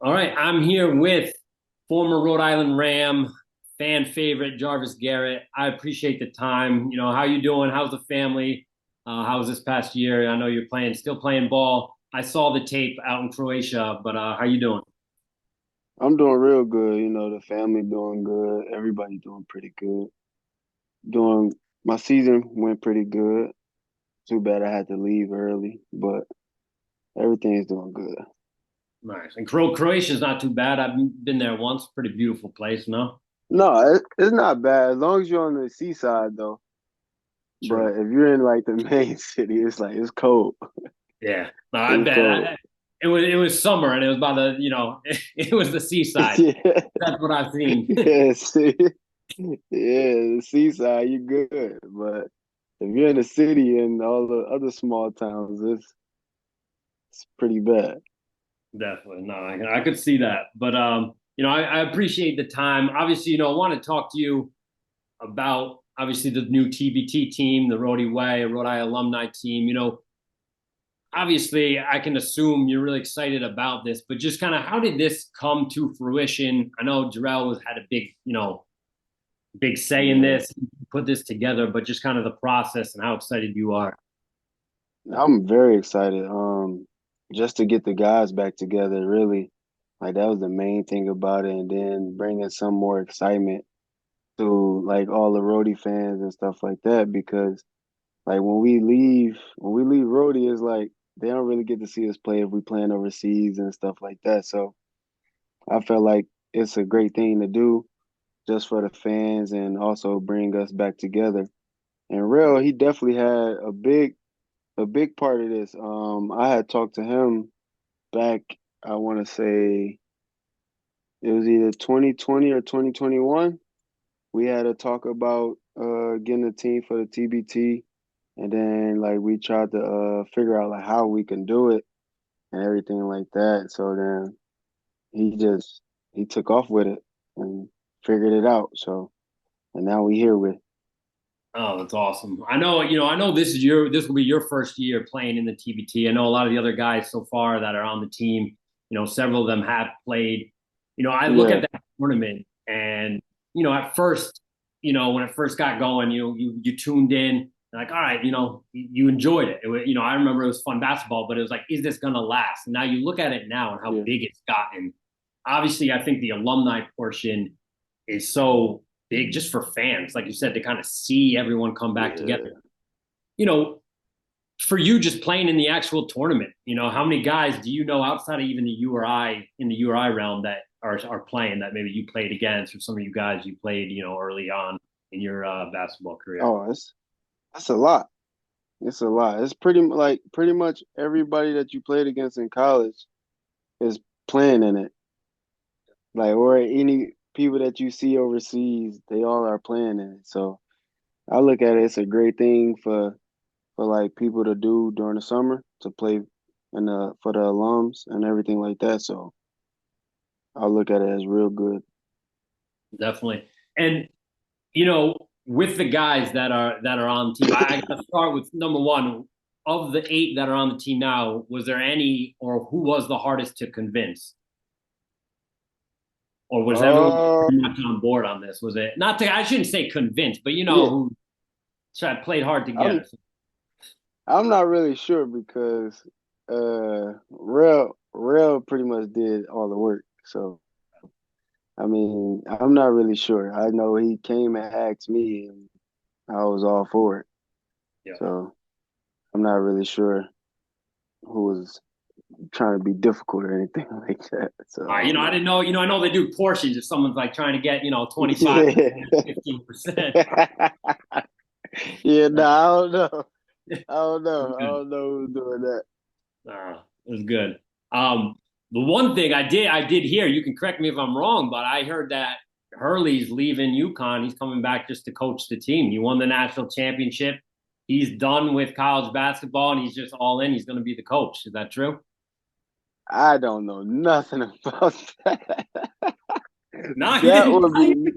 All right, I'm here with former Rhode Island Ram, fan favorite Jarvis Garrett. I appreciate the time. How you doing? How's the family? How was this past year? I know you're still playing ball. I saw the tape out in Croatia, but how you doing? I'm doing real good. The family doing good. Everybody doing pretty good. Doing My season went pretty good. Too bad I had to leave early, but everything's doing good. Nice. And Croatia's not too bad. I've been there once. Pretty beautiful place, no? No, it's not bad as long as you're on the seaside though. True. But if you're in like the main city, it's cold. Yeah. No, I It's bet. cold. It was summer and it was about it was the seaside. Yeah, That's what I've seen. yeah. See, yeah, the seaside, you good. But if you're in the city and all the other small towns, it's pretty bad. Definitely. No, I could see that. But I appreciate the time. Obviously, I want to talk to you about obviously the new TBT team, the Rhody Way, Rhode Island alumni team. Obviously I can assume you're really excited about this, but just kind of how did this come to fruition? I know Jarrell was had a big say in Yeah. this, put this together, but just kind of the process and how excited you are. I'm very excited. Just to get the guys back together, really, like that was the main thing about it, and then bringing some more excitement to like all the Rhody fans and stuff like that. Because like when we leave Rhody, it's like they don't really get to see us play if we playing overseas and stuff like that. So I felt like it's a great thing to do just for the fans and also bring us back together. And Real, he definitely had a big part of this. I had talked to him back, I want to say it was either 2020 or 2021. We had a talk about getting a team for the TBT, and then like we tried to figure out like how we can do it and everything like that. So then he took off with it and figured it out. So and now we here with. Oh, that's awesome. I know this will be your first year playing in the TBT. I know a lot of the other guys so far that are on the team, several of them have played. I look Yeah, at that tournament and, at first, when it first got going, you tuned in like, all right, you enjoyed it. I remember it was fun basketball, but it was like, is this going to last? And now you look at it now and how yeah, big it's gotten. Obviously, I think the alumni portion is so big just for fans, like you said, to kind of see everyone come back together. yeah. You know, for you just playing in the actual tournament, how many guys do you know outside of even the URI in the URI realm that are playing that maybe you played against, or some of you guys you played, early on in your basketball career? Oh, that's a lot. It's a lot. It's pretty much everybody that you played against in college is playing in it. Like or any people that you see overseas, they all are playing in it. So I look at it, it's a great thing for like people to do during the summer to play and for the alums and everything like that. So I look at it as real good. Definitely. And with the guys that are on the team, I got to start with number one. Of the eight that are on the team now, was there any or who was the hardest to convince? Or was everyone Uh pretty much on board on this? Was it not to? I shouldn't say convinced, but yeah, who played hard to I'm get. I'm not really sure because Real pretty much did all the work. So I mean, I'm not really sure. I know he came and asked me, and I was all for it. Yeah. So I'm not really sure who was trying to be difficult or anything like that. So I don't I know. didn't know. I know they do portions if someone's like trying to get 25, Yeah, 15%. yeah. No, I don't know. I don't know. I don't know who's doing that. It was good. Um, the one thing I did hear. You can correct me if I'm wrong, but I heard that Hurley's leaving UConn. He's coming back just to coach the team. He won the national championship. He's done with college basketball, and he's just all in. He's going to be the coach. Is that true? I don't know nothing about that. No, he That didn't would tell you. be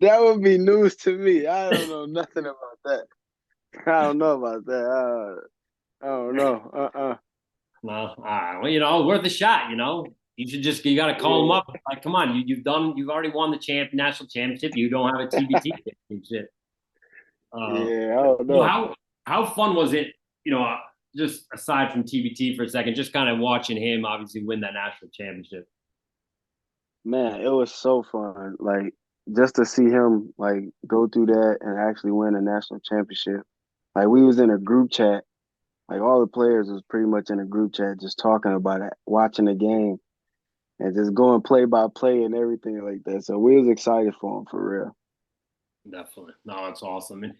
that would be news to me. I don't know nothing about that. I don't know about that. I don't know. Well, well, worth a shot. you got to call him Yeah, up. Like, come on, you've already won the national championship. You don't have a TBT championship. Uh, yeah, I don't so know. how fun was it? You know, just aside from TBT for a second, just kind of watching him obviously win that national championship. Man, it was so fun. Like just to see him like go through that and actually win a national championship. Like we was in a group chat. Like all the players was pretty much in a group chat just talking about it, watching the game and just going play by play and everything like that. So we was excited for him for real. Definitely. No, that's awesome. And,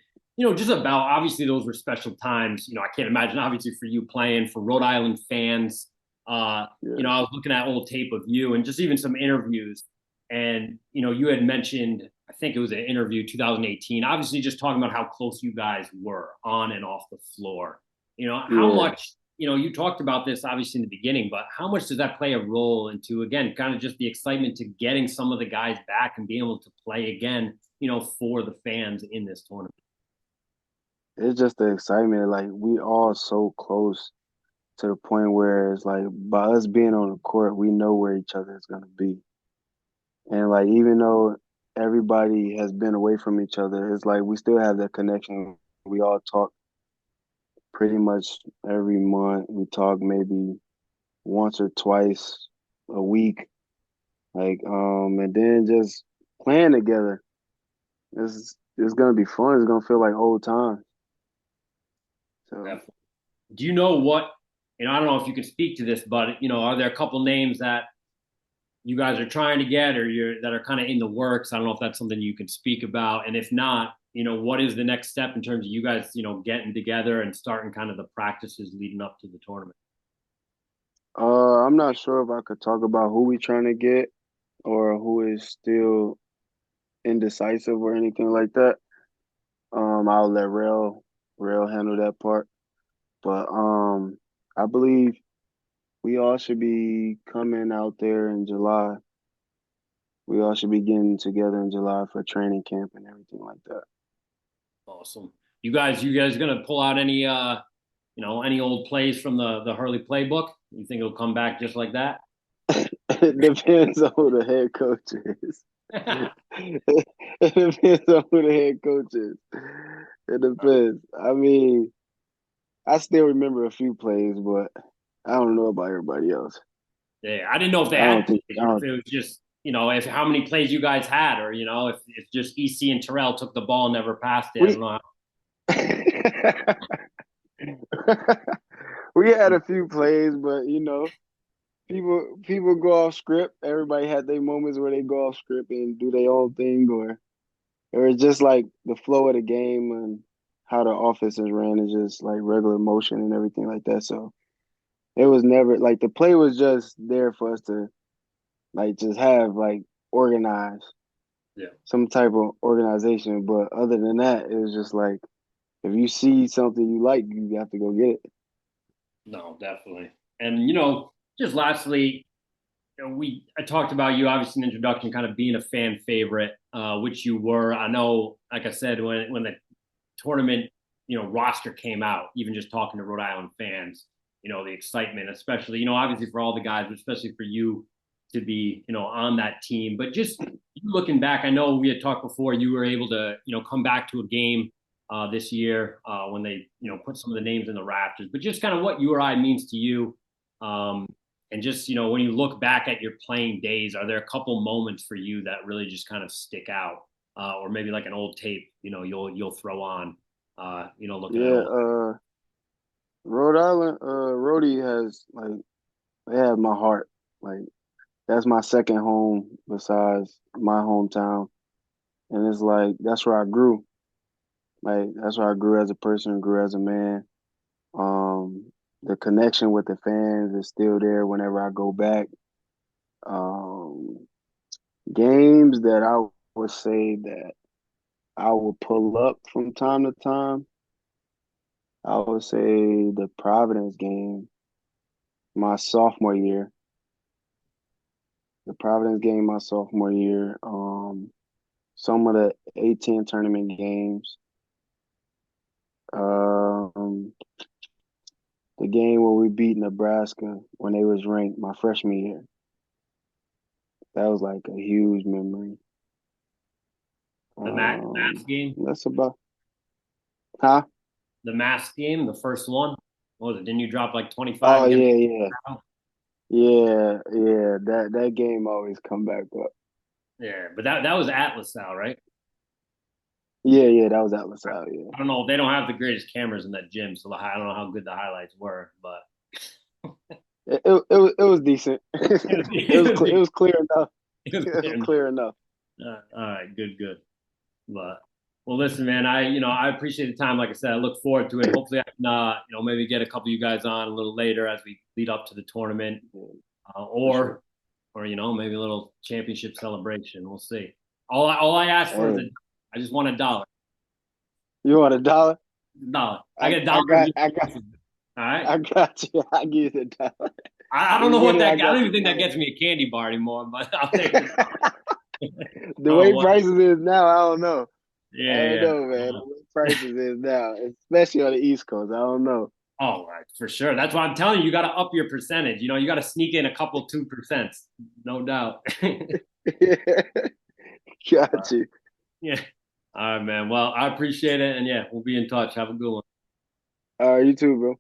just about obviously those were special times. I can't imagine obviously for you playing for Rhode Island fans. Yeah. I was looking at old tape of you and just even some interviews. And, you had mentioned, I think it was an interview 2018, obviously just talking about how close you guys were on and off the floor. How Yeah. much, you talked about this obviously in the beginning, but how much does that play a role into, again, kind of just the excitement to getting some of the guys back and being able to play again, for the fans in this tournament? It's just the excitement. Like we all so close to the point where it's like by us being on the court, we know where each other is gonna be. And like even though everybody has been away from each other, it's like we still have that connection. We all talk pretty much every month. We talk maybe once or twice a week. Like and then just playing together. It's gonna be fun. It's gonna feel like old times. So Definitely. Do you know what, I don't know if you can speak to this, but, are there a couple names that you guys are trying to get or that are kind of in the works? I don't know if that's something you can speak about. And if not, what is the next step in terms of you guys, getting together and starting kind of the practices leading up to the tournament? I'm not sure if I could talk about who we trying to get or who is still indecisive or anything like that. I'll let Rail handle that part. But I believe we all should be coming out there in July. We all should be getting together in July for training camp and everything like that. Awesome. You guys gonna pull out any old plays from the Hurley playbook? You think it'll come back just like that? It depends on who the head coach is. It depends on who the head coach is. It depends. I mean, I still remember a few plays, but I don't know about everybody else. Yeah, I didn't know if they I had don't think plays I or if don't. it was just, if how many plays you guys had, or if just EC and Terrell took the ball and never passed it. I don't We know. we had a few plays, but people go off script. Everybody had their moments where they go off script and do their own thing, or it's just like the flow of the game and how the offense is ran is just like regular motion and everything like that. So it was never like the play was just there for us to like just have like organized Yeah. some type of organization. But other than that, it was just like if you see something you like, you have to go get it. No, definitely. And just lastly, I talked about you obviously in the introduction, kind of being a fan favorite, which you were. I know, like I said, when the tournament, roster came out, even just talking to Rhode Island fans, the excitement, especially, obviously for all the guys, but especially for you to be, on that team. But just looking back, I know we had talked before, you were able to, come back to a game this year when they, put some of the names in the rafters, but just kind of what URI means to you. Um, and just, when you look back at your playing days, are there a couple moments for you that really just kind of stick out? Or maybe like an old tape, you'll throw on, looking at Yeah, old. Rhode Island, Rhody has like they have my heart. Like that's my second home besides my hometown, and it's like that's where I grew. Like that's where I grew as a person, grew as a man. The connection with the fans is still there whenever I go back. Um, Games that I would say that I will pull up from time to time. I would say the Providence game, my sophomore year. The Providence game my sophomore year. Some of the A10 tournament games. Um, the game where we beat Nebraska when they was ranked my freshman year. That was like a huge memory. The mask game, That's about, huh? the mask game, the first one. What was it? Didn't you drop like 25 Oh against? yeah, yeah, yeah. That game always come back up. Yeah, but that was Atlas Al, right? Yeah, yeah, that was Atlas out. Yeah, I don't know. They don't have the greatest cameras in that gym, so I don't know how good the highlights were, but it was decent. It was clear enough. it was It was clear enough. clear enough. All right, good, good. But well, listen, man, I appreciate the time. Like I said, I look forward to it. Hopefully, I can maybe get a couple of you guys on a little later as we lead up to the tournament, uh, For sure. or or maybe a little championship celebration. We'll see. All I ask for is Hey, I just want a dollar. you want a dollar? Dollar. I get a dollar. All right. I got you. I give you the dollar. I don't know You get what it, that. I I don't got even the think that dollar. gets me a candy bar anymore. But I'll take the The oh way what? prices is now, I don't know. I Yeah, don't yeah. know, man. The way prices is now, especially on the East Coast. I don't know. Oh, right, for sure. That's why I'm telling you. You got to up your percentage. You got to sneak in a couple 2%, no doubt. Got you. Yeah. All right, man. Well, I appreciate it, and yeah, we'll be in touch. Have a good one. All right, you too, bro.